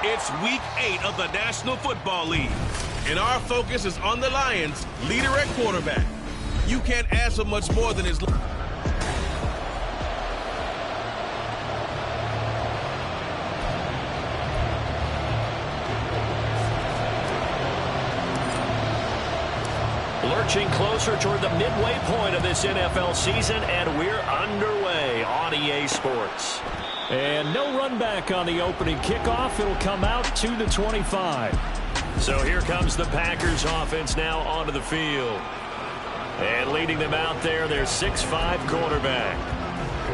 It's week 8 of the National Football League, and our focus is on the Lions' leader at quarterback. You can't ask for much more than his... Lurching closer toward the midway point of this NFL season, and we're underway on EA Sports. And no run back on the opening kickoff. It'll come out to the 25. So here comes the Packers offense now onto the field. And leading them out there, their 6'5" quarterback.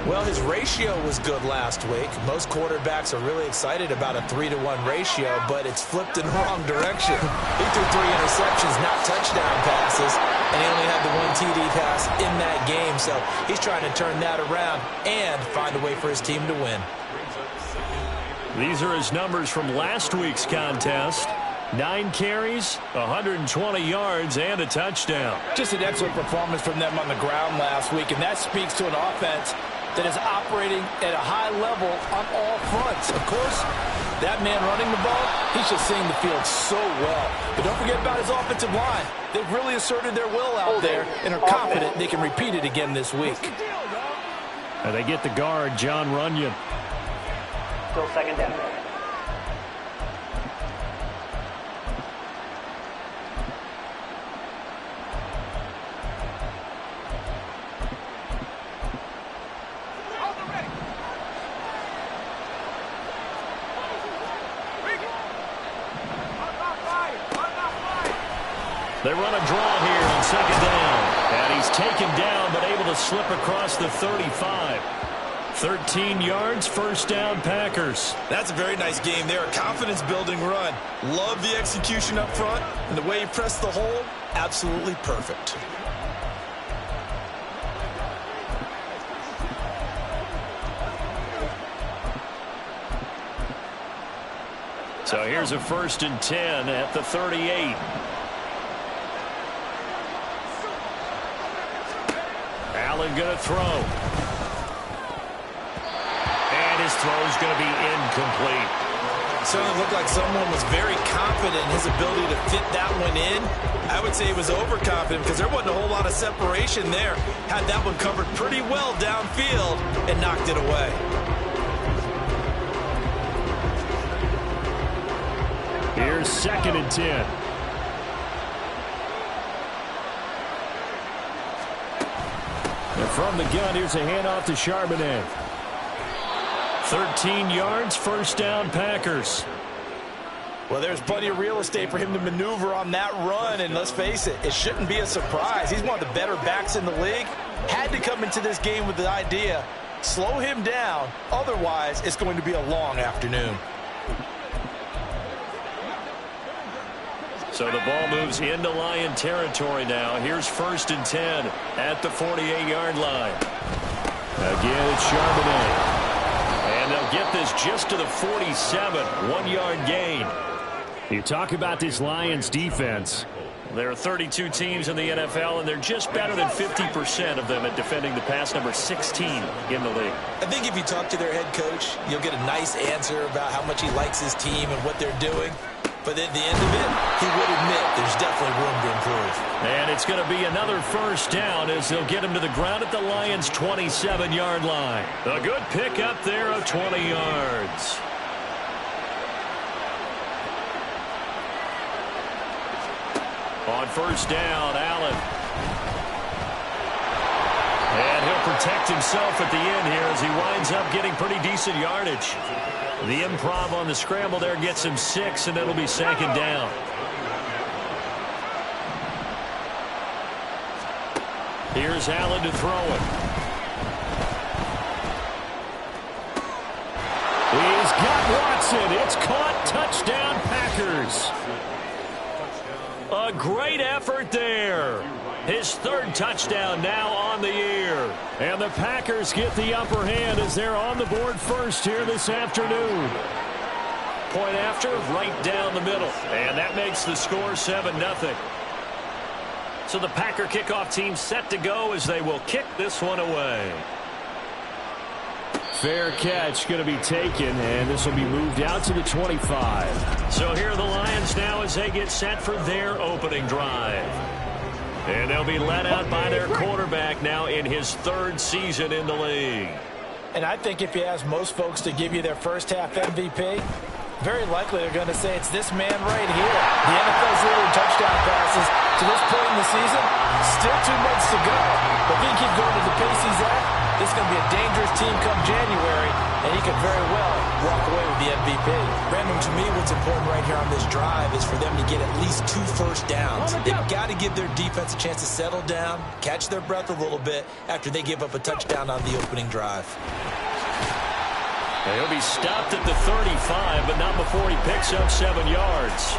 Well, his ratio was good last week. Most quarterbacks are really excited about a 3-to-1 ratio, but it's flipped in the wrong direction. He threw 3 interceptions, not touchdown passes, and he only had the 1 TD pass in that game. So he's trying to turn that around and find a way for his team to win. These are his numbers from last week's contest. 9 carries, 120 yards, and a touchdown. Just an excellent performance from them on the ground last week, and that speaks to an offense that is operating at a high level on all fronts. Of course, that man running the ball, he's just seeing the field so well. But don't forget about his offensive line. They've really asserted their will out there and are confident they can repeat it again this week. And they get the guard, John Runyon. Still second down. They run a draw here on second down. And he's taken down, but able to slip across the 35. 13 yards, first down, Packers. That's a very nice game there. A confidence-building run. Love the execution up front, and the way he pressed the hole, absolutely perfect. So here's a 1st and 10 at the 38. Allen going to throw. And his throw's going to be incomplete. Certainly looked like someone was very confident in his ability to fit that one in. I would say he was overconfident because there wasn't a whole lot of separation there. Had that one covered pretty well downfield and knocked it away. Here's 2nd and 10. And from the gun, here's a handoff to Charbonnet. 13 yards, first down, Packers. Well, there's plenty of real estate for him to maneuver on that run, and let's face it, it shouldn't be a surprise. He's one of the better backs in the league. Had to come into this game with the idea, slow him down, otherwise it's going to be a long afternoon. So the ball moves into Lion territory now. Here's 1st and 10 at the 48-yard line. Again, it's Charbonnet. And they'll get this just to the 47, 1-yard gain. You talk about this Lions defense. There are 32 teams in the NFL, and they're just better than 50% of them at defending the pass, number 16 in the league. I think if you talk to their head coach, you'll get a nice answer about how much he likes his team and what they're doing. But at the end of it, he would admit there's definitely room to improve. And it's going to be another first down as they'll get him to the ground at the Lions' 27-yard line. A good pick up there of 20 yards. On first down, Allen. And he'll protect himself at the end here as he winds up getting pretty decent yardage. The improv on the scramble there gets him 6, and it'll be 2nd down. Here's Allen to throw it. He's got Watson. It's caught. Touchdown, Packers. A great effort there. His 3rd touchdown now on the year. And the Packers get the upper hand as they're on the board first here this afternoon. Point after, right down the middle. And that makes the score 7-0. So the Packer kickoff team set to go as they will kick this one away. Fair catch going to be taken, and this will be moved out to the 25. So here are the Lions now as they get set for their opening drive. And they'll be led out by their quarterback now in his 3rd season in the league. And I think if you ask most folks to give you their first half MVP, very likely they're going to say it's this man right here. The NFL's leader in touchdown passes to this point in the season. Still 2 months to go. But if he can keep going at the pace he's at, this is going to be a dangerous team come January, and he could very well walk away with the MVP. Brandon, to me, what's important right here on this drive is for them to get at least 2 first downs. They've got to give their defense a chance to settle down, catch their breath a little bit after they give up a touchdown on the opening drive. He'll be stopped at the 35, but not before he picks up 7 yards.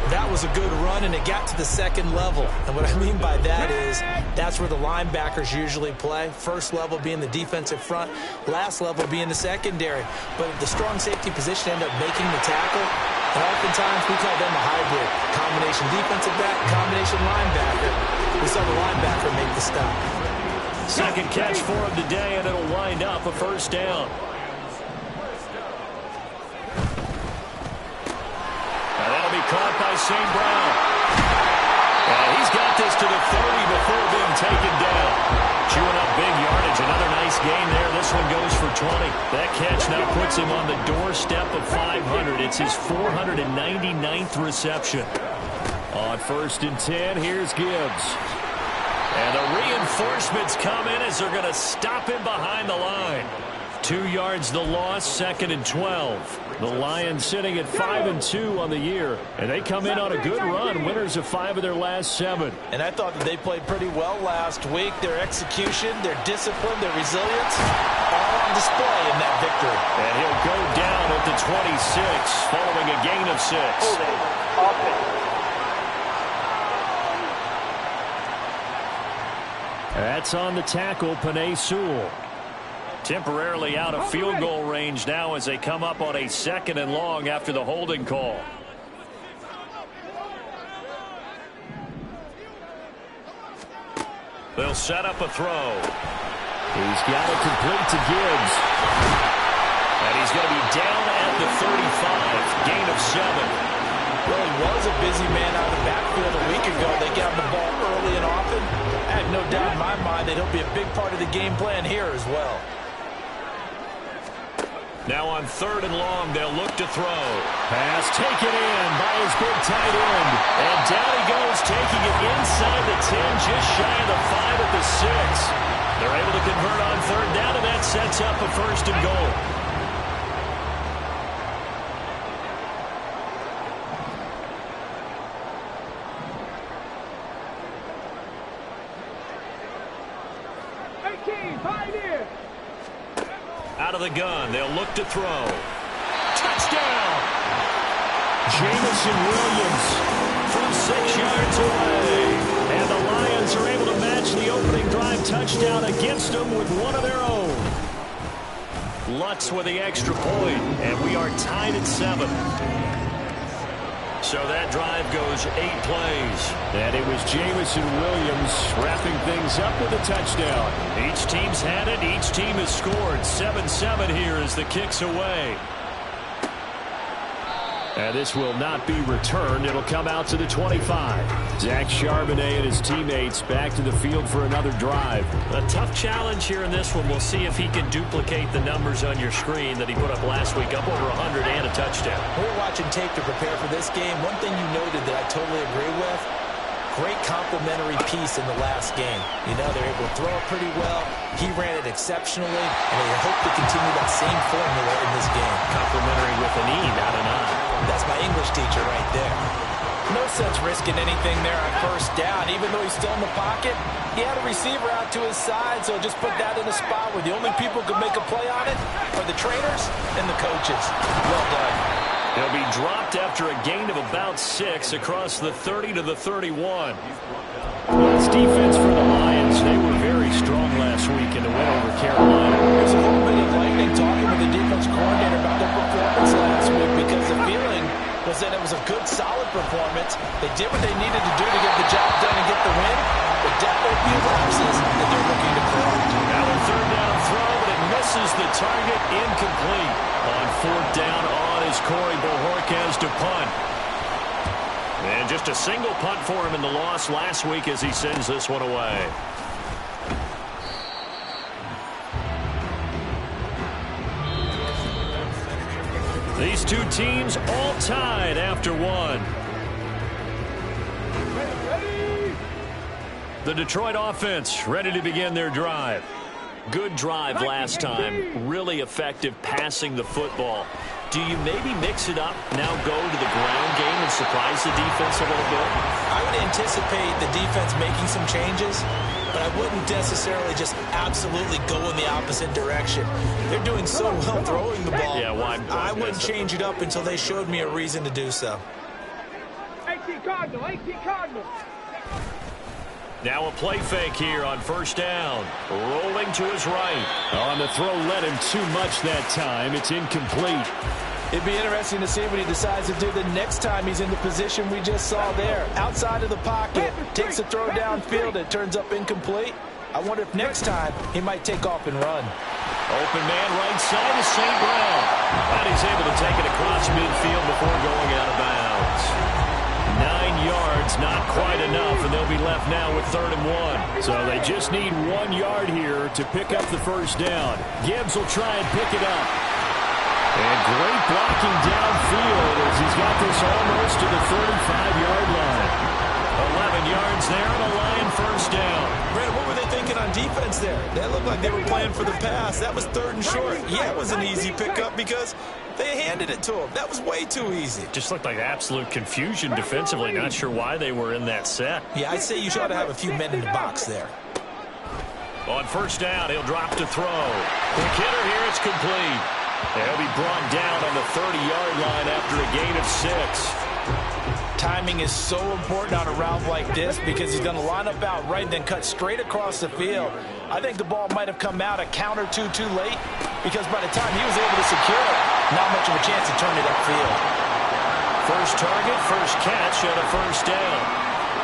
That was a good run, and it got to the 2nd level. And what I mean by that is that's where the linebackers usually play. First level being the defensive front, last level being the secondary. But the strong safety position ended up making the tackle. And oftentimes we call them a hybrid. Combination defensive back, combination linebacker. We saw the linebacker make the stop. 2nd catch for him today, and it'll wind up a first down. Caught by St. Brown. And he's got this to the 30 before being taken down. Chewing up big yardage. Another nice gain there. This one goes for 20. That catch now puts him on the doorstep of 500. It's his 499th reception. On 1st and 10, here's Gibbs. And the reinforcements come in as they're going to stop him behind the line. 2 yards the loss, 2nd and 12. The Lions sitting at 5-2 on the year, and they come in on a good run, winners of 5 of their last 7. And I thought that they played pretty well last week. Their execution, their discipline, their resilience, all on display in that victory. And he'll go down at the 26, following a gain of 6. That's on the tackle, Penei Sewell. Temporarily out of field goal range now as they come up on a 2nd and long after the holding call. They'll set up a throw. He's got it complete to Gibbs. And he's going to be down at the 35. Gain of 7. Well, he was a busy man out of the backfield a week ago. They got him the ball early and often. I have no doubt in my mind that he'll be a big part of the game plan here as well. Now on 3rd and long, they'll look to throw. Pass taken in by his big tight end. And down he goes, taking it inside the 10, just shy of the 5 at the 6. They're able to convert on 3rd down, and that sets up a 1st and goal. Out of the gun, they'll look to throw. Touchdown! Jamison Williams from 6 yards away. And the Lions are able to match the opening drive touchdown against them with one of their own. Lutz with the extra point, and we are tied at 7. So that drive goes 8 plays. And it was Jamison Williams wrapping things up with a touchdown. Each team's had it. Each team has scored. 7-7 here as the kick's away. And this will not be returned. It'll come out to the 25. Zach Charbonnet and his teammates back to the field for another drive. A tough challenge here in this one. We'll see if he can duplicate the numbers on your screen that he put up last week, up over 100 and a touchdown. We're watching tape to prepare for this game. One thing you noted that I totally agree with, great complementary piece in the last game. You know, they're able to throw it pretty well. He ran it exceptionally, and they hope to continue that same formula in this game. Complementary with an E, not an I. That's my English teacher right there. No sense risking anything there on 1st down. Even though he's still in the pocket, he had a receiver out to his side, so just put that in a spot where the only people who can make a play on it are the trainers and the coaches. Well done. He'll be dropped after a gain of about 6 across the 30 to the 31. This defense for the Lions, they were very strong last week in the win over Carolina. There's a little bit of lightning talking with the defense coordinator about their performance last week because the feeling was that it was a good, solid performance. They did what they needed to do to get the job done and get the win. But definitely a few lapses that they're looking to correct. Now a 3rd down throw, but it misses the target, incomplete. On fourth down on is Corey Bojorquez to punt. And just a single punt for him in the loss last week as he sends this one away. These two teams all tied after one. The Detroit offense ready to begin their drive. Good drive last time. Really effective passing the football. Do you maybe mix it up, now go to the ground game and surprise the defense a little bit? I would anticipate the defense making some changes, but I wouldn't necessarily just absolutely go in the opposite direction. They're doing so well throwing the ball. Yeah, why I wouldn't change it up until they showed me a reason to do so. 18 Cardinal. Now a play fake here on first down. Rolling to his right. On the throw, led him too much that time. It's incomplete. It'd be interesting to see what he decides to do the next time he's in the position we just saw there. Outside of the pocket, takes a throw downfield, it turns up incomplete. I wonder if next time he might take off and run. Open man right side is St. Brown. And he's able to take it across midfield before going out of bounds. 9 yards, not quite enough, and they'll be left now with 3rd and 1. So they just need 1 yard here to pick up the first down. Gibbs will try and pick it up. And great blocking downfield as he's got this almost to the 35-yard line. 11 yards there on a Lion first down. Brandon, what were they thinking on defense there? That looked like they were playing for the pass. That was 3rd and short. Yeah, it was an easy pickup because they handed it to him. That was way too easy. Just looked like absolute confusion defensively. Not sure why they were in that set. Yeah, I'd say you should have a few men in the box there. On first down, he'll drop to throw. The kidder here, it's complete. He'll be brought down on the 30-yard line after a gain of 6. Timing is so important on a route like this because he's going to line up out right and then cut straight across the field. I think the ball might have come out a count or two too late because by the time he was able to secure it, not much of a chance to turn it upfield. First target, first catch, and a first down.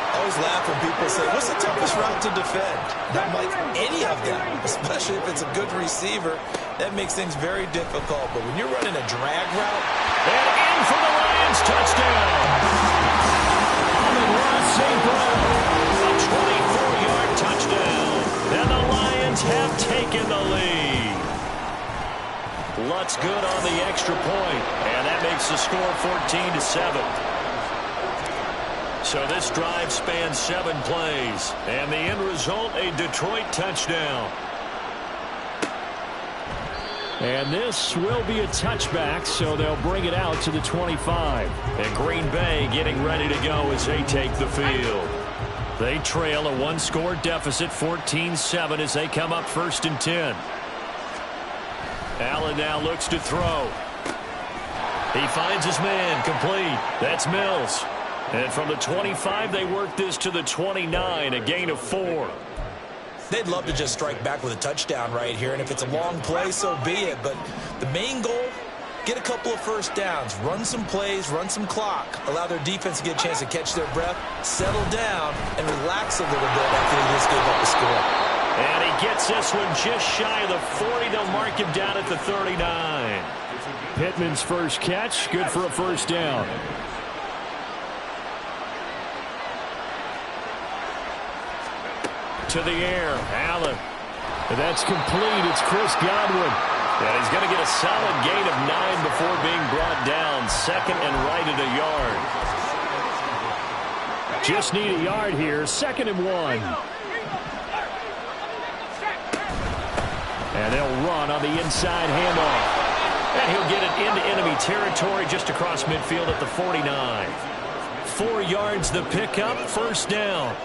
I always laugh when people say, what's the toughest route to defend? Not like any of them, especially if it's a good receiver. That makes things very difficult. But when you're running a drag route, and in for the Lions, touchdown. St. Brown, a 24-yard touchdown. And the Lions have taken the lead. Lutz good on the extra point, and that makes the score 14-7. So this drive spans 7 plays, and the end result, a Detroit touchdown. And this will be a touchback, so they'll bring it out to the 25. And Green Bay getting ready to go as they take the field. They trail a 1-score deficit, 14-7, as they come up 1st and 10. Allen now looks to throw. He finds his man, complete. That's Mills. And from the 25, they work this to the 29, a gain of 4. they'd love to just strike back with a touchdown right here, and if it's a long play, so be it. But the main goal, get a couple of first downs, run some plays, run some clock, allow their defense to get a chance to catch their breath, settle down, and relax a little bit after they just gave up a score. And he gets this one just shy of the 40. They'll mark him down at the 39. Pittman's first catch, good for a first down. To the air, Allen. And that's complete. It's Chris Godwin. And he's going to get a solid gain of 9 before being brought down. Second and right at a yard. Just need a yard here. 2nd and 1. And they'll run on the inside handoff. And he'll get it into enemy territory just across midfield at the 49. 4 yards the pickup, first down.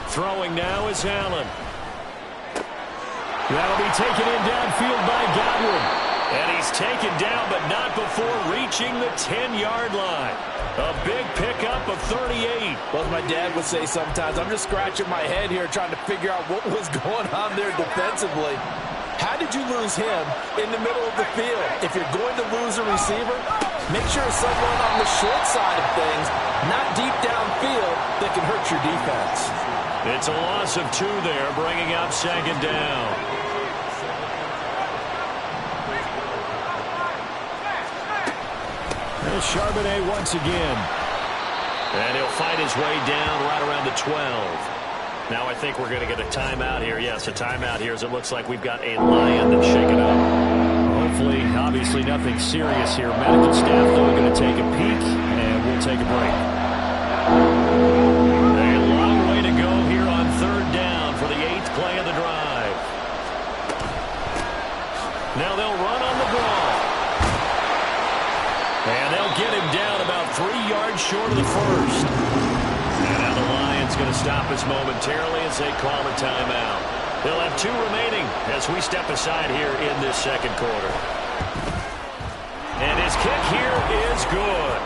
Throwing now is Allen. That'll be taken in downfield by Godwin. And he's taken down, but not before reaching the 10-yard line. A big pickup of 38. Well, as my dad would say sometimes, I'm just scratching my head here trying to figure out what was going on there defensively. Had Why did you lose him in the middle of the field? If you're going to lose a receiver, make sure it's someone on the short side of things, not deep downfield, that can hurt your defense. It's a loss of 2 there, bringing up second down. And Charbonnet once again. And he'll fight his way down right around the 12. Now I think we're going to get a timeout here. Yes, a timeout here as it looks like we've got a Lion that's shaken up. Hopefully, obviously nothing serious here. Medical staff, though, going to take a peek, and we'll take a break. A long way to go here on third down for the 8th play of the drive. Now they'll run on the ball. And they'll get him down about 3 yards short of the first. And now the Lions going to stop us momentarily as they call a timeout. They'll have 2 remaining as we step aside here in this second quarter. And his kick here is good.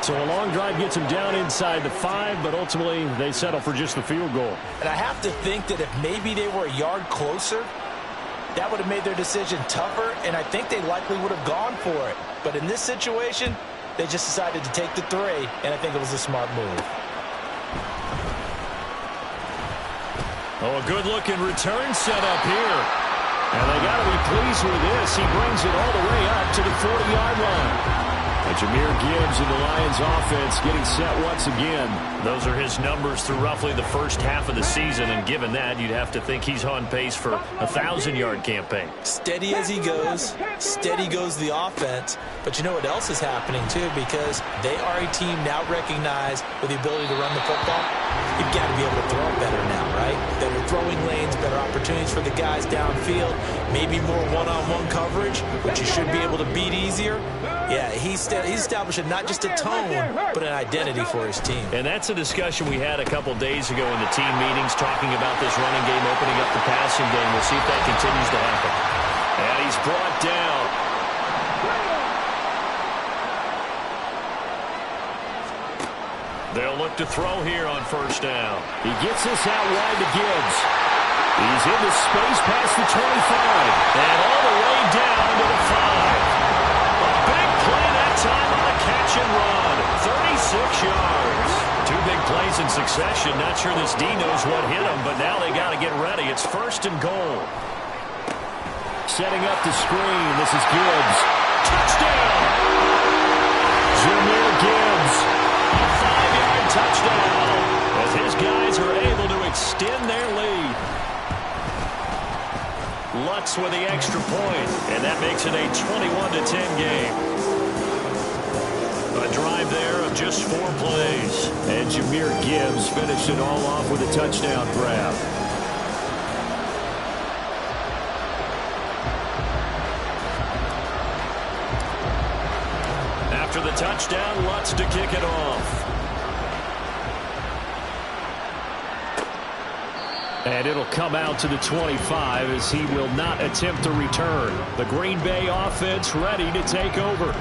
So a long drive gets him down inside the 5, but ultimately they settle for just the field goal. And I have to think that if maybe they were a yard closer, that would have made their decision tougher, and I think they likely would have gone for it. But in this situation, they just decided to take the 3, and I think it was a smart move. Oh, a good-looking return set up here. And they got to be pleased with this. He brings it all the way up to the 40-yard line. And Jahmyr Gibbs in the Lions offense getting set once again. Those are his numbers through roughly the first half of the season, and given that, you'd have to think he's on pace for a 1,000-yard campaign. Steady as he goes, steady goes the offense. But you know what else is happening, too, because they are a team now recognized with the ability to run the football. You've got to be able to throw it better now, right? Better throwing lanes, better opportunities for the guys downfield, maybe more one-on-one coverage, which you should be able to beat easier. Yeah, he's establishing not just a tone, but an identity for his team. And that's a discussion we had a couple days ago in the team meetings, talking about this running game opening up the passing game. We'll see if that continues to happen. And he's brought down. They'll look to throw here on first down. He gets this out wide to Gibbs. He's into space past the 25. And all the way down to the 5. Big play that time on a catch and run. 36 yards. 2 big plays in succession. Not sure this D knows what hit him, but now they got to get ready. It's first and goal. Setting up the screen. This is Gibbs. Touchdown! Jahmyr Gibbs. A 5-yard touchdown as his guys are able to extend their lead. Lutz with the extra point, and that makes it a 21-10 game. A drive there of just 4 plays. And Jahmyr Gibbs finished it all off with a touchdown grab. After the touchdown, Lutz to kick it off. And it'll come out to the 25 as he will not attempt to return. The Green Bay offense ready to take over.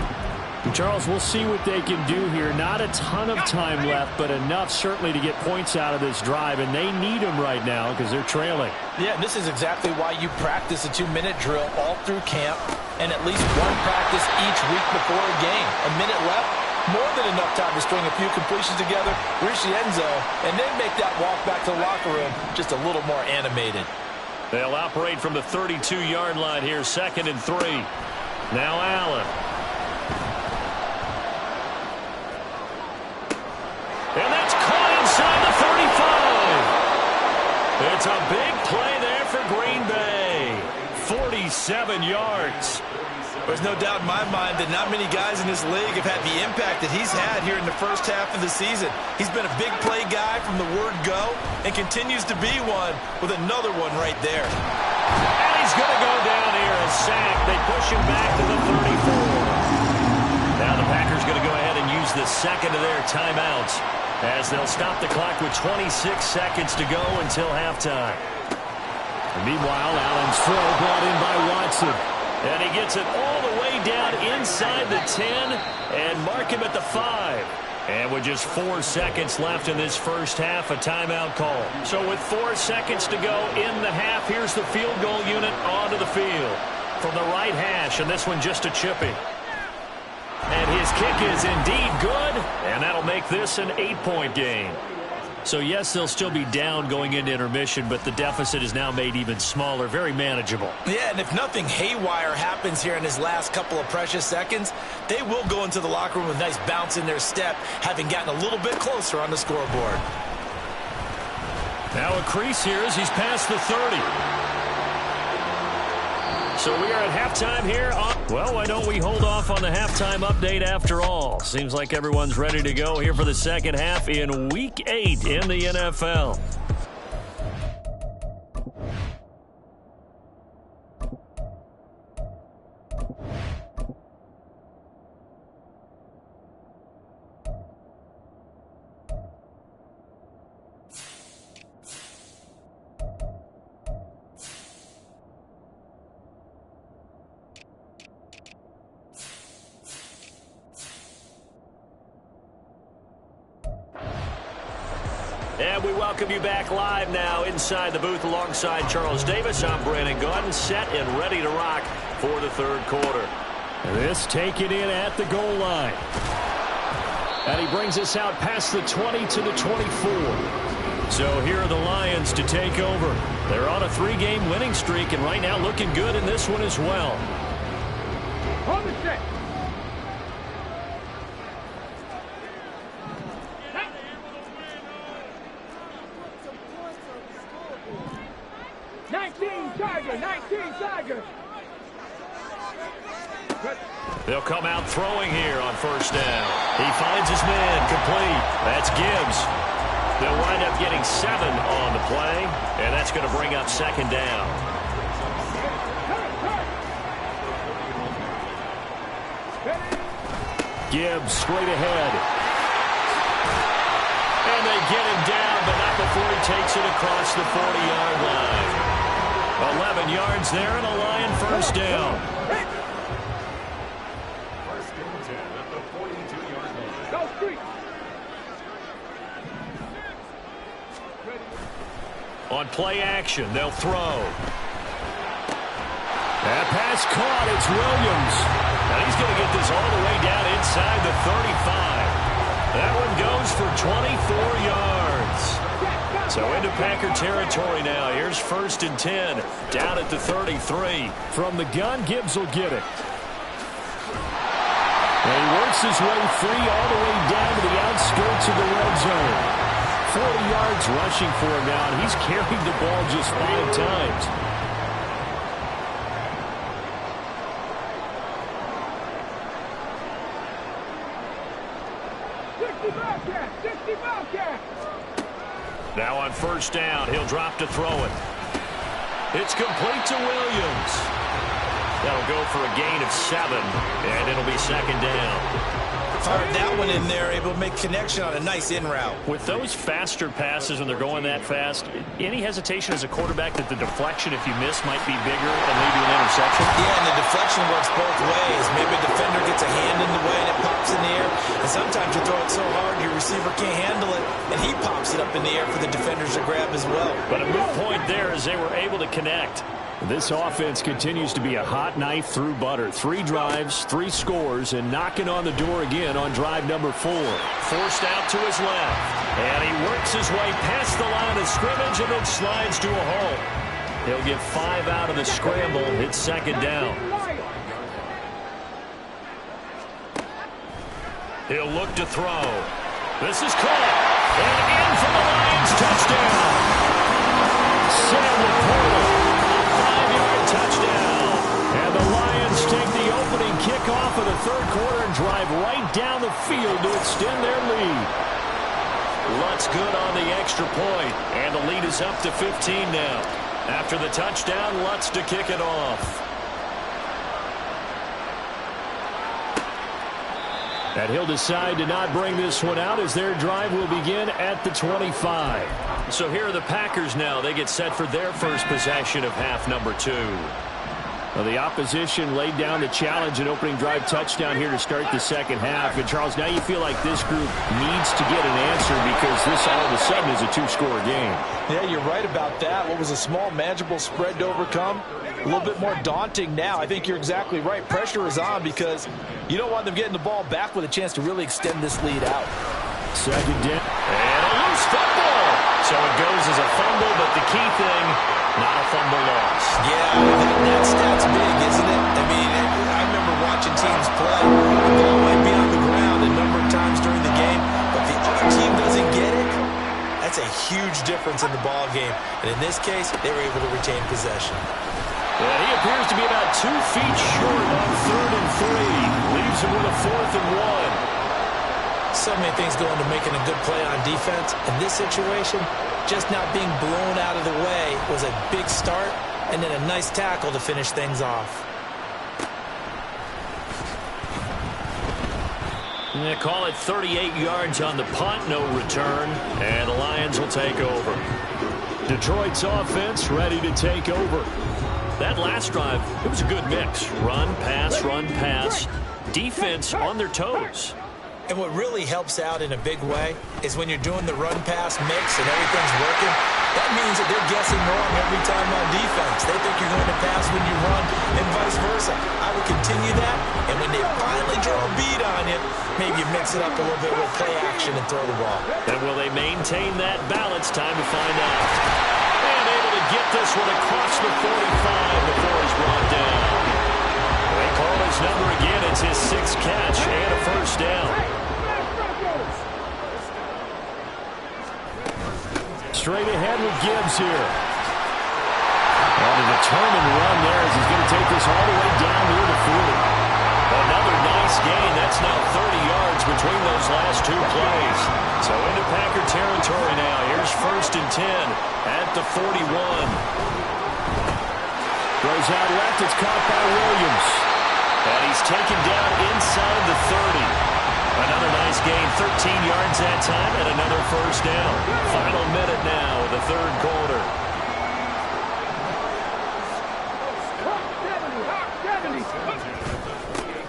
And Charles, we'll see what they can do here. Not a ton of time left, but enough certainly to get points out of this drive, and they need them right now because they're trailing. Yeah, this is exactly why you practice a 2-minute drill all through camp and at least one practice each week before a game. A minute left, more than enough time to string a few completions together, reach the end zone, and then make that walk back to the locker room just a little more animated. They'll operate from the 32-yard line here, 2nd and 3. Now Allen. And that's caught inside the 35. It's a big play there for Green Bay. 47 yards. There's no doubt in my mind that not many guys in this league have had the impact that he's had here in the first half of the season. He's been a big play guy from the word go and continues to be one with another one right there. And he's going to go down here, a sack. They push him back to the 34. Now the Packers going to go ahead and use the second of their timeouts as they'll stop the clock with 26 seconds to go until halftime. And meanwhile, Allen's throw brought in by Watson. And he gets it all the way down inside the 10 and mark him at the 5. And with just 4 seconds left in this first half, a timeout call. So with 4 seconds to go in the half, here's the field goal unit onto the field from the right hash, and this one just a chippy. And his kick is indeed good, and that'll make this an 8-point game. So, yes, they'll still be down going into intermission, but the deficit is now made even smaller, very manageable. Yeah, and if nothing haywire happens here in his last couple of precious seconds, they will go into the locker room with a nice bounce in their step, having gotten a little bit closer on the scoreboard. Now a crease here as he's past the 30. So we are at halftime here. Well, why don't we hold off on the halftime update after all? Seems like everyone's ready to go here for the second half in Week 8 in the NFL. And we welcome you back live now inside the booth alongside Charles Davis. I'm Brandon Gaudin, set and ready to rock for the third quarter. This taken in at the goal line. And he brings us out past the 20 to the 24. So here are the Lions to take over. They're on a 3-game winning streak, and right now looking good in this one as well. Hold the set. Tiger. They'll come out throwing here on first down. He finds his man complete. That's Gibbs. They'll wind up getting 7 on the play, and that's going to bring up second down. Gibbs straight ahead. And they get him down, but not before he takes it across the 40-yard line. 11 yards there and a Lion first down. On play action, they'll throw. That pass caught. It's Williams. Now he's going to get this all the way down inside the 35. That one goes for 24 yards. So into Packer territory now. Here's 1st and 10 down at the 33. From the gun, Gibbs will get it. And he works his way free all the way down to the outskirts of the red zone. 40 yards rushing for him now, and he's carried the ball just 5 times. Now on first down, he'll drop to throw it. It's complete to Williams. That'll go for a gain of 7, and it'll be second down. Fired that one in there, able to make connection on a nice in route. With those faster passes when they're going that fast, any hesitation as a quarterback that the deflection, if you miss, might be bigger and lead to an interception? Yeah, and the deflection works both ways. Maybe a defender gets a hand in the way and it pops in the air. And sometimes you throw it so hard your receiver can't handle it, and he pops it up in the air for the defenders to grab as well. But a moot point there as they were able to connect. This offense continues to be a hot knife through butter. 3 drives, 3 scores, and knocking on the door again on drive number 4. Forced out to his left. And he works his way past the line of scrimmage and then slides to a halt. He'll get 5 out of the scramble. It's second down. He'll look to throw. This is caught. And in for the Lions touchdown. Sam Laporta. Touchdown. And the Lions take the opening kickoff of the third quarter and drive right down the field to extend their lead. Lutz good on the extra point, and the lead is up to 15 now. After the touchdown, Lutz to kick it off. And he'll decide to not bring this one out as their drive will begin at the 25. So here are the Packers now. They get set for their first possession of half number 2. Well, the opposition laid down the challenge and opening drive touchdown here to start the second half. And, Charles, now you feel like this group needs to get an answer because this all of a sudden is a two-score game. Yeah, you're right about that. What was a small, manageable spread to overcome, a little bit more daunting now. I think you're exactly right. Pressure is on because you don't want them getting the ball back with a chance to really extend this lead out. Second down. And a loose football. So it goes as a fumble, but the key thing, not a fumble loss. Yeah, that stat's big, isn't it? I mean, I remember watching teams play. The ball might be on the ground a number of times during the game, but the other team doesn't get it. That's a huge difference in the ball game. And in this case, they were able to retain possession. And he appears to be about 2 feet short on 3rd and 3. Leaves him with a 4th and 1. So many things go into making a good play on defense. In this situation, just not being blown out of the way was a big start, and then a nice tackle to finish things off. They call it 38 yards on the punt, no return, and the Lions will take over. Detroit's offense ready to take over. That last drive, it was a good mix. Run, pass, defense on their toes. And what really helps out in a big way is when you're doing the run-pass mix and everything's working, that means that they're guessing wrong every time on defense. They think you're going to pass when you run and vice versa. I would continue that, and when they finally draw a beat on you, maybe you mix it up a little bit with play action and throw the ball. And will they maintain that balance? Time to find out. And able to get this one across the 45 before he's brought down. They call his number again. It's his 6th catch and a first down. Straight ahead with Gibbs here. And a determined run there as he's going to take this all the way down near the 40. Another nice gain. That's now 30 yards between those last 2 plays. So into Packer territory now. Here's 1st and 10 at the 41. Throws out left. It's caught by Williams. And he's taken down inside the 30. Another nice gain, 13 yards that time, and another first down. Final minute now of the 3rd quarter.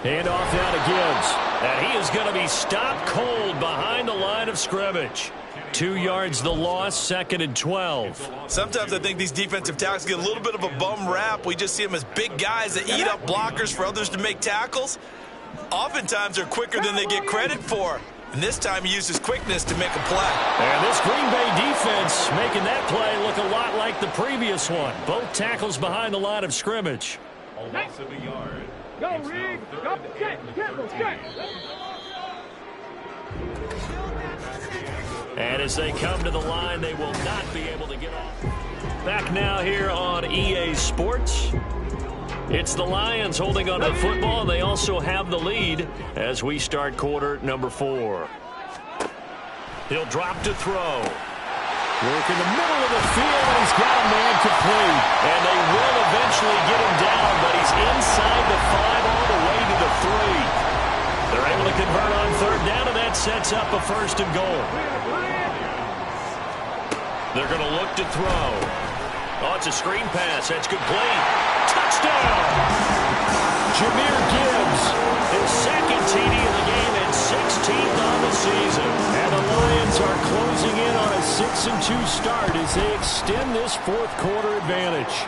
Hand off now to Gibbs. And he is going to be stopped cold behind the line of scrimmage. 2 yards the loss, 2nd and 12. Sometimes I think these defensive tackles get a little bit of a bum rap. We just see them as big guys that eat up blockers for others to make tackles. Oftentimes they're quicker than they get credit for. And this time he used his quickness to make a play. And this Green Bay defense making that play look a lot like the previous one. Both tackles behind the line of scrimmage. Almost a yard. Go, Reed. Go, set. And as they come to the line, they will not be able to get off. Back now here on EA Sports. It's the Lions holding on to the football, and they also have the lead as we start quarter number 4. He'll drop to throw. Work in the middle of the field, and he's got a man complete. And they will eventually get him down, but he's inside the 5 all the way to the 3. They're able to convert on 3rd down, and that sets up a 1st and goal. They're going to look to throw. Oh, it's a screen pass. That's complete. Touchdown! Jahmyr Gibbs. His 2nd TD of the game and 16th on the season. And the Lions are closing in on a 6-2 start as they extend this 4th quarter advantage.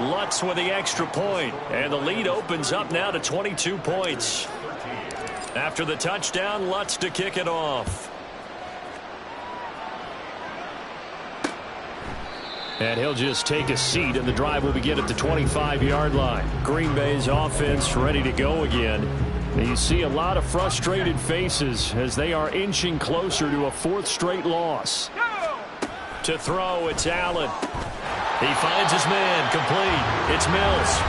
Lutz with the extra point, and the lead opens up now to 22 points. After the touchdown, Lutz to kick it off. And he'll just take a seat, and the drive will begin at the 25-yard line. Green Bay's offense ready to go again. And you see a lot of frustrated faces as they are inching closer to a 4th straight loss. To throw, it's Allen. He finds his man, complete. It's Mills.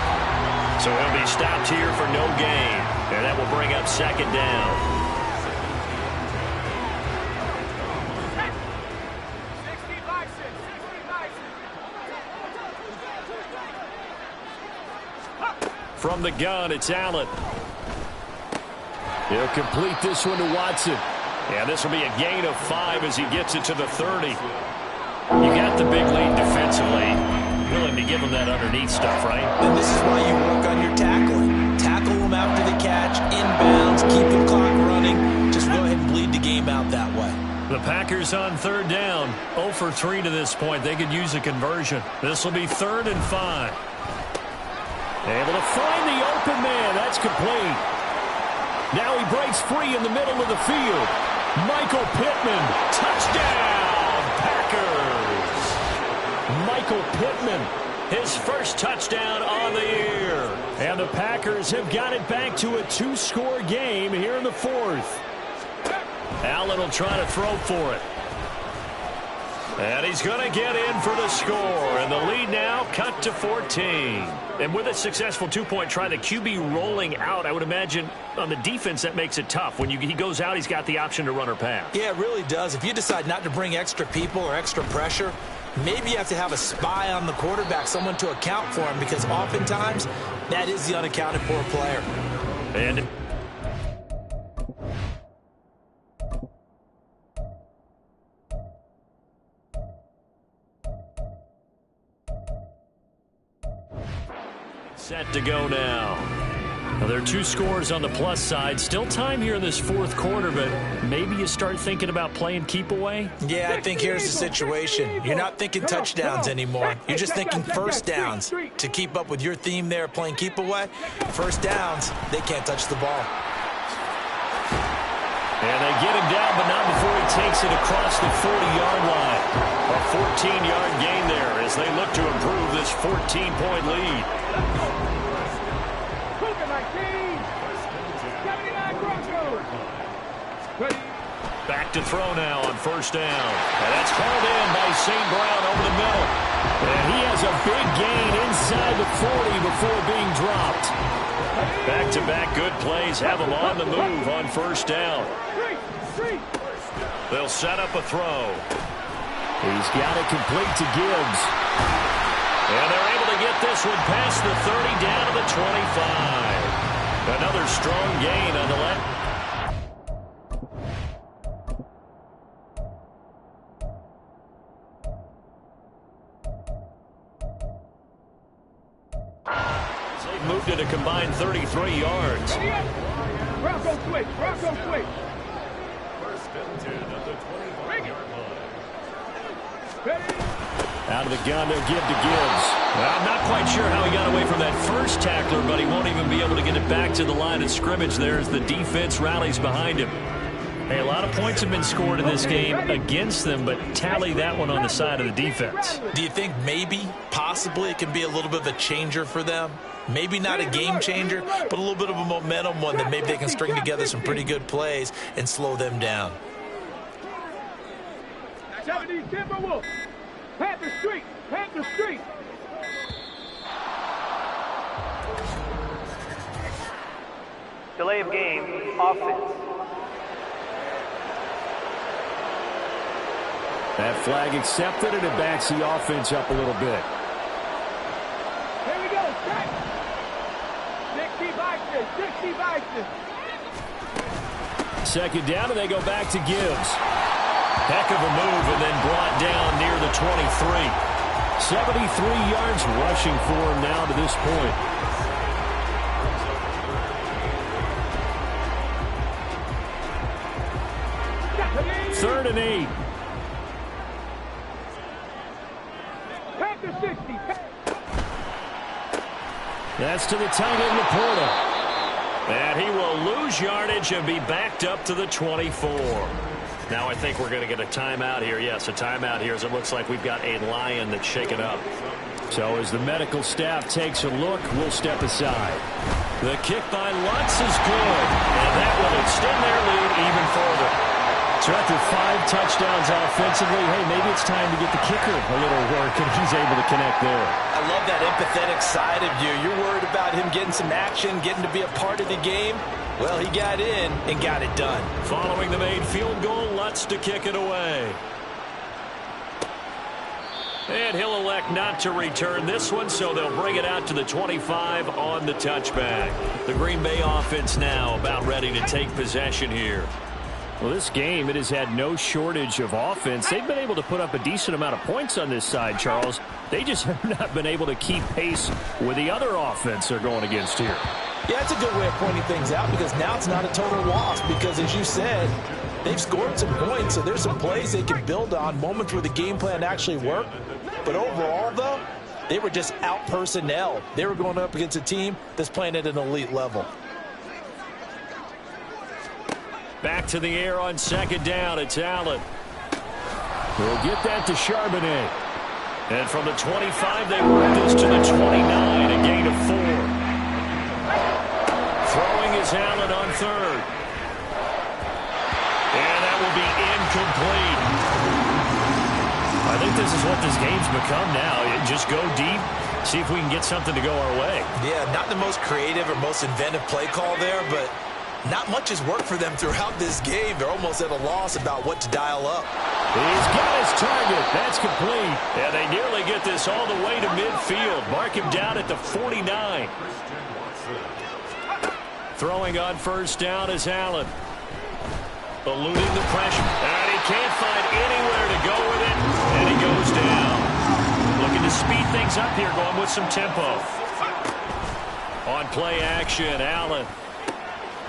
So he'll be stopped here for no gain. And that will bring up 2nd down. From the gun, it's Allen. He'll complete this one to Watson. Yeah, this will be a gain of 5 as he gets it to the 30. You got the big lead defensively. willing to give him that underneath stuff, right? And this is why you work on your tackling. Tackle him after the catch, inbounds, keep the clock running. Just go ahead and bleed the game out that way. The Packers on third down. 0 for 3 to this point. They could use a conversion. This will be 3rd and 5. Able to find the open man. That's complete. Now he breaks free in the middle of the field. Michael Pittman. Touchdown, Packers. Michael Pittman. His first touchdown on the year. And the Packers have got it back to a 2-score game here in the 4th. Allen will try to throw for it. And he's going to get in for the score. And the lead now cut to 14. And with a successful 2-point try, the QB rolling out, I would imagine on the defense that makes it tough. When he goes out, he's got the option to run or pass. Yeah, it really does. If you decide not to bring extra people or extra pressure, maybe you have to have a spy on the quarterback, someone to account for him, because oftentimes that is the unaccounted for player. And set to go now. Now, there are 2 scores on the plus side. Still time here in this 4th quarter, but maybe you start thinking about playing keep away? Yeah, I think here's the situation. You're not thinking touchdowns anymore. You're just thinking first downs. To keep up with your theme there, playing keep away, first downs, they can't touch the ball. And they get him down, but not before he takes it across the 40-yard line. A 14-yard gain there as they look to improve this 14-point lead. Back to throw now on first down. And that's hauled in by St. Brown over the middle. And he has a big gain inside the 40 before being dropped. Back-to-back good plays have him on the move on first down. They'll set up a throw. He's got it complete to Gibbs. And they're able to get this one past the 30 down to the 25. Another strong gain on the left. They've moved it a combined 33 yards. Bronco switch. Bronco switch. Out of the gun, they'll give to Gibbs. Well, I'm not quite sure how he got away from that first tackler, but he won't even be able to get it back to the line of scrimmage there as the defense rallies behind him. Hey, a lot of points have been scored in this game against them, but tally that one on the side of the defense. Do you think maybe, possibly, it can be a little bit of a changer for them? Maybe not a game changer, but a little bit of a momentum one that maybe they can string together some pretty good plays and slow them down. 70 Timberwolves. Panther Street. Panther Street. Delay of game. Offense. That flag accepted, and it backs the offense up a little bit. Here we go. Check. 60 Bison. 60 Bison. Second down, and they go back to Gibbs. Heck of a move, and then brought down near the 23. 73 yards rushing for him now to this point. Third and 8. Panther 60. That's to the tight end, Laporta. And he will lose yardage and be backed up to the 24. Now I think we're going to get a timeout here. Yes, a timeout here as it looks like we've got a Lion that's shaken up. So as the medical staff takes a look, we'll step aside. The kick by Lutz is good. And that will extend their lead even further. So after 5 touchdowns offensively, hey, maybe it's time to get the kicker a little work, and he's able to connect there. I love that empathetic side of you. You're worried about him getting some action, getting to be a part of the game. Well, he got in and got it done. Following the made field goal, Lutz to kick it away. And he'll elect not to return this one, so they'll bring it out to the 25 on the touchback. The Green Bay offense now about ready to take possession here. Well, this game, it has had no shortage of offense. They've been able to put up a decent amount of points on this side, Charles. They just have not been able to keep pace with the other offense they're going against here. Yeah, that's a good way of pointing things out because now it's not a total loss because, as you said, they've scored some points, so there's some plays they can build on, moments where the game plan actually worked. But overall, though, they were just out-personnel. They were going up against a team that's playing at an elite level. Back to the air on second down. It's Allen. We'll get that to Charbonnet. And from the 25, they work this to the 29, a gain of 4. Throwing is Allen on third. And that will be incomplete. I think this is what this game's become now. Just go deep, see if we can get something to go our way. Yeah, not the most creative or most inventive play call there, but not much has worked for them throughout this game. They're almost at a loss about what to dial up. He's got his target. That's complete. And they nearly get this all the way to midfield. Mark him down at the 49. Throwing on first down is Allen. Eluding the pressure. And he can't find anywhere to go with it. And he goes down. Looking to speed things up here, going with some tempo. On play action, Allen.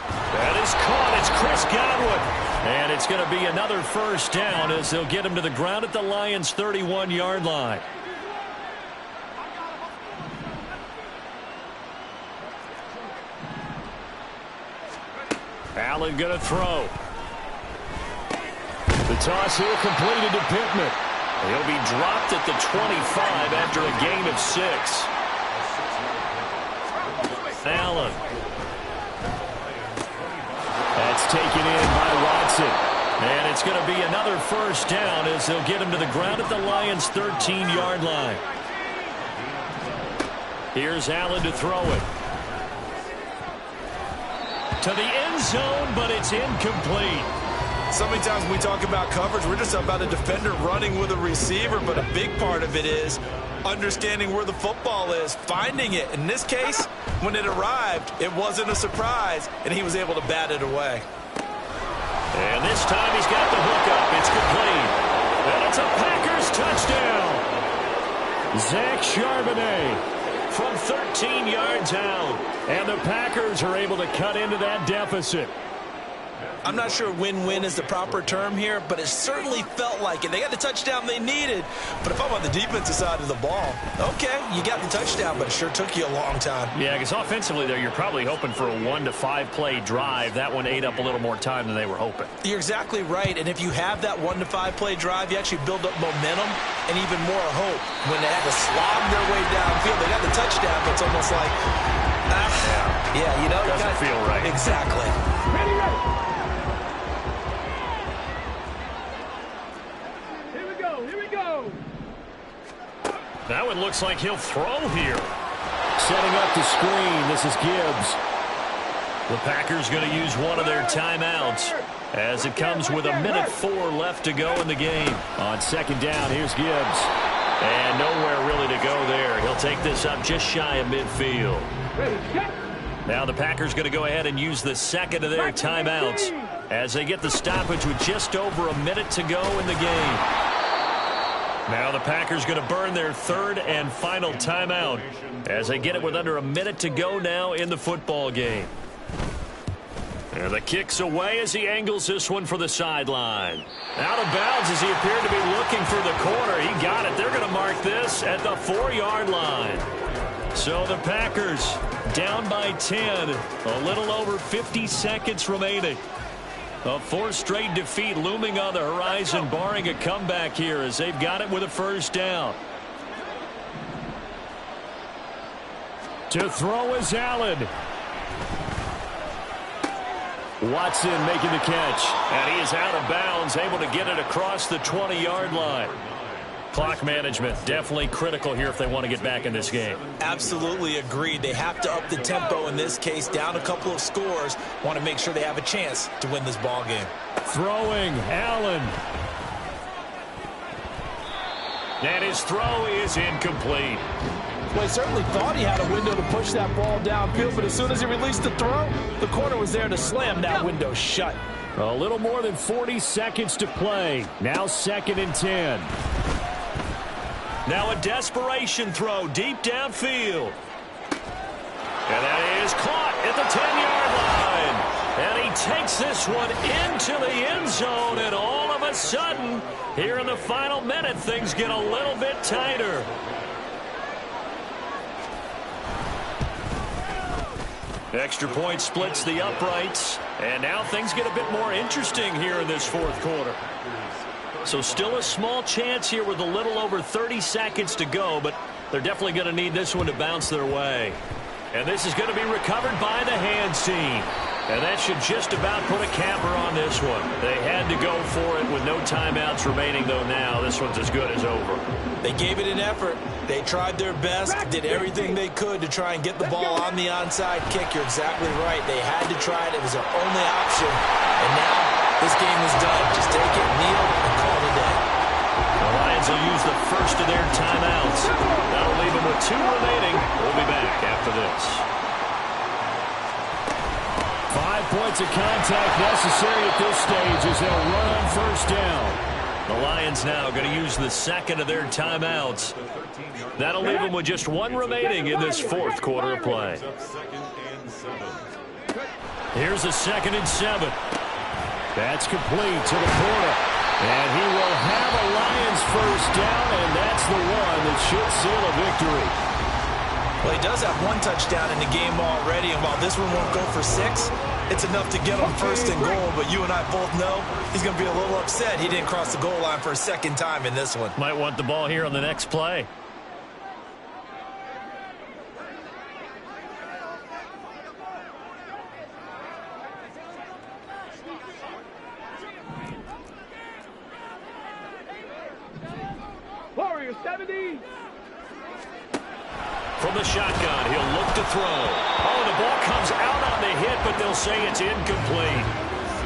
That is caught. It's Chris Godwin. And it's going to be another first down as they'll get him to the ground at the Lions' 31-yard line. Allen going to throw. The toss here completed to Pittman. He'll be dropped at the 25 after a gain of 6. Allen. That's taken in by Watson. And it's going to be another first down as they'll get him to the ground at the Lions' 13-yard line. Here's Allen to throw it. To the end zone, but it's incomplete. So many times when we talk about coverage, we're just about a defender running with a receiver, but a big part of it is understanding where the football is, finding it. In this case, when it arrived, it wasn't a surprise, and he was able to bat it away. And this time he's got the hook up. It's complete. And it's a Packers touchdown. Zach Charbonnet from 13 yards out. And the Packers are able to cut into that deficit. I'm not sure win-win is the proper term here, but it certainly felt like it. They got the touchdown they needed, but if I'm on the defensive side of the ball, okay, you got the touchdown, but it sure took you a long time. Yeah, because offensively there, you're probably hoping for a 1 to 5 play drive. That one ate up a little more time than they were hoping. You're exactly right, and if you have that 1 to 5 play drive, you actually build up momentum and even more hope. When they had to slog their way downfield, they got the touchdown, but it's almost like, yeah, you know, doesn't feel right. Exactly. Ready, ready. That one looks like he'll throw here. Setting up the screen, this is Gibbs. The Packers going to use one of their timeouts as it comes with 1:04 left to go in the game. On second down, here's Gibbs. And nowhere really to go there. He'll take this up just shy of midfield. Now the Packers going to go ahead and use the second of their timeouts as they get the stoppage with just over a minute to go in the game. Now the Packers going to burn their third and final timeout as they get it with under a minute to go now in the football game. And the kick's away as he angles this one for the sideline. Out of bounds as he appeared to be looking for the corner. He got it. They're going to mark this at the 4-yard line. So the Packers down by 10. A little over 50 seconds remaining. A 4th straight defeat looming on the horizon, barring a comeback here as they've got it with a first down. To throw is Allen. Watson making the catch. And he is out of bounds, able to get it across the 20-yard line. Clock management definitely critical here if they want to get back in this game. Absolutely agreed. They have to up the tempo in this case, down a couple of scores. Want to make sure they have a chance to win this ball game. Throwing, Allen. And his throw is incomplete. Well, he certainly thought he had a window to push that ball downfield, but as soon as he released the throw, the corner was there to slam that window shut. A little more than 40 seconds to play. Now 2nd and 10. Now a desperation throw deep downfield. And that is caught at the 10-yard line. And he takes this one into the end zone. And all of a sudden, here in the final minute, things get a little bit tighter. Extra point splits the uprights. And now things get a bit more interesting here in this fourth quarter. So still a small chance here with a little over 30 seconds to go. But they're definitely going to need this one to bounce their way. And this is going to be recovered by the hands team. And that should just about put a capper on this one. They had to go for it with no timeouts remaining, though now this one's as good as over. They gave it an effort. They tried their best, did everything they could to try and get the ball on the onside kick. You're exactly right. They had to try it. It was their only option. And now this game is done. Just take it, kneel, and call it a day. The Lions will use the first of their timeouts. That'll leave them with 2 remaining. We'll be back after this. 5 points of contact necessary at this stage as they'll run on first down. The Lions now going to use the second of their timeouts. That'll leave them with just 1 remaining in this fourth quarter of play. Here's a 2nd and 7. That's complete to the corner. And he will have a Lions first down, and that's the one that should seal a victory. Well, he does have 1 touchdown in the game already, and while this one won't go for 6, it's enough to get him first and goal. But you and I both know he's going to be a little upset he didn't cross the goal line for a second time in this one. Might want the ball here on the next play. Warrior 70. From the shotgun, he'll look to throw. Oh, the ball comes out on the hit, but they'll say it's incomplete.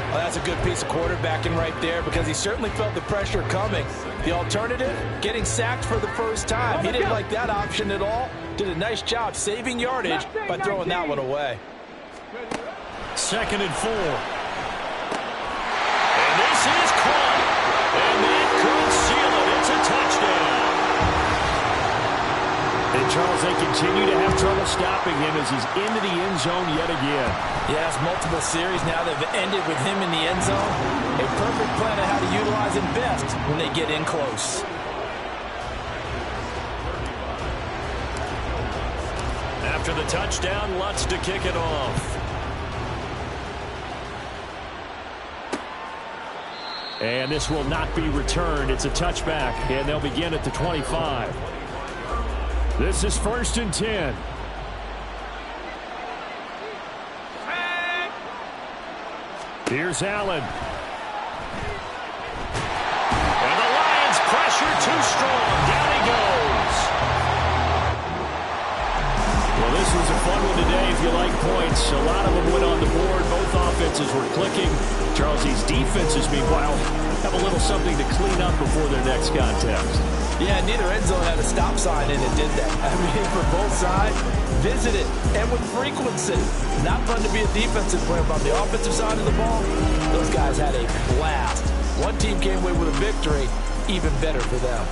Well, that's a good piece of quarterbacking right there because he certainly felt the pressure coming. The alternative, getting sacked for the first time. He didn't like that option at all. Did a nice job saving yardage by throwing that one away. 2nd and 4. And this is caught. And that could seal it. It's a touchdown. And, Charles, they continue to have trouble stopping him as he's into the end zone yet again. Yes, multiple series now that have ended with him in the end zone. A perfect plan of how to utilize him best when they get in close. After the touchdown, Lutz to kick it off. And this will not be returned. It's a touchback, and they'll begin at the 25. This is 1st and 10. Here's Allen. And the Lions pressure too strong. Down he goes. Well, this was a fun one today if you like points. A lot of them went on the board. Both offenses were clicking. Charles, these defenses, meanwhile, have a little something to clean up before their next contest. Yeah, neither end zone had a stop sign, and it did that. I mean, for both sides, visited, and with frequency. Not fun to be a defensive player, but on the offensive side of the ball, those guys had a blast. One team came away with a victory, even better for them.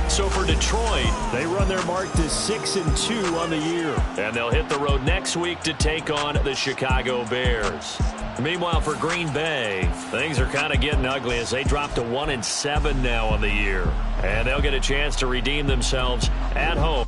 So for Detroit, they run their mark to 6-2 on the year. And they'll hit the road next week to take on the Chicago Bears. Meanwhile, for Green Bay, things are kind of getting ugly as they drop to 1-7 now on the year. And they'll get a chance to redeem themselves at home